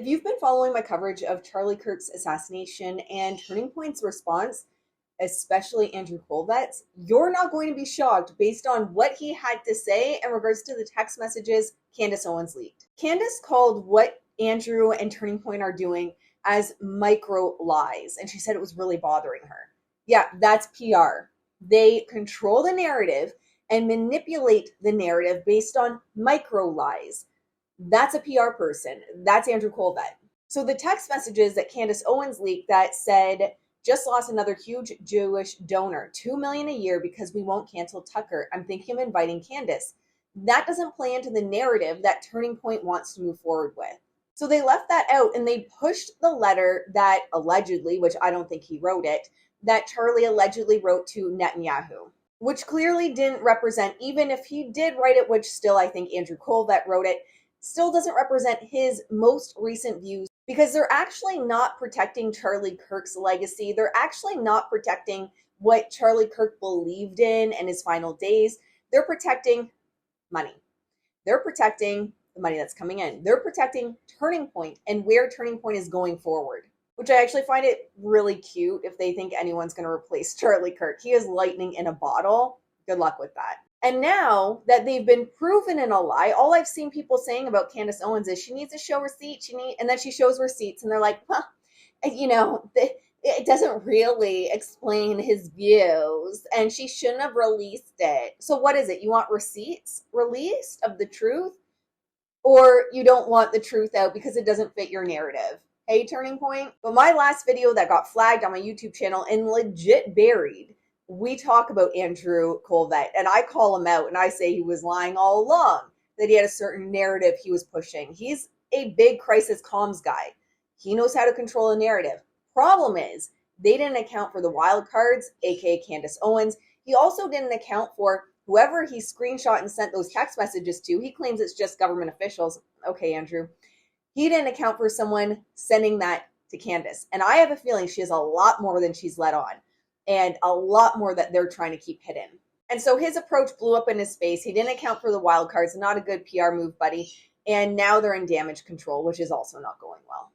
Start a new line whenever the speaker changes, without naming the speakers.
If you've been following my coverage of Charlie Kirk's assassination and Turning Point's response, especially Andrew Kolvet's, you're not going to be shocked based on what he had to say in regards to the text messages Candace Owens leaked. Candace called what Andrew and Turning Point are doing as micro lies, and she said it was really bothering her. Yeah, that's PR. They control the narrative and manipulate the narrative based on micro lies. That's a PR person. That's Andrew Kolvet. So the text messages that Candace Owens leaked that said, just lost another huge Jewish donor, $2 million a year because we won't cancel Tucker. I'm thinking of inviting Candace. That doesn't play into the narrative that Turning Point wants to move forward with. So they left that out and they pushed the letter that allegedly, which I don't think he wrote it, that Charlie allegedly wrote to Netanyahu, which clearly didn't represent, even if he did write it, which still I think Andrew Kolvet wrote it, still doesn't represent his most recent views, because they're actually not protecting Charlie Kirk's legacy. They're actually not protecting what Charlie Kirk believed in his final days. They're protecting money. They're protecting the money that's coming in. They're protecting Turning Point and where Turning Point is going forward, which I actually find it really cute if they think anyone's going to replace Charlie Kirk. He is lightning in a bottle. Good luck with that. And now that they've been proven in a lie, all I've seen people saying about Candace Owens is she needs to show receipts. And then she shows receipts and they're like, well, it doesn't really explain his views and she shouldn't have released it. So what is it? You want receipts released of the truth? Or you don't want the truth out because it doesn't fit your narrative? Hey, Turning Point. But my last video that got flagged on my YouTube channel and legit buried, we talk about Andrew Kolvet, and I call him out and I say he was lying all along, that he had a certain narrative he was pushing. He's a big crisis comms guy. He knows how to control a narrative. Problem is, they didn't account for the wild cards, aka Candace Owens. He also didn't account for whoever he screenshot and sent those text messages to. He claims it's just government officials. Okay, Andrew. He didn't account for someone sending that to Candace. And I have a feeling she has a lot more than she's let on, and a lot more that they're trying to keep hidden. And so his approach blew up in his face. He didn't account for the wild cards. Not a good PR move, buddy. And now they're in damage control, which is also not going well.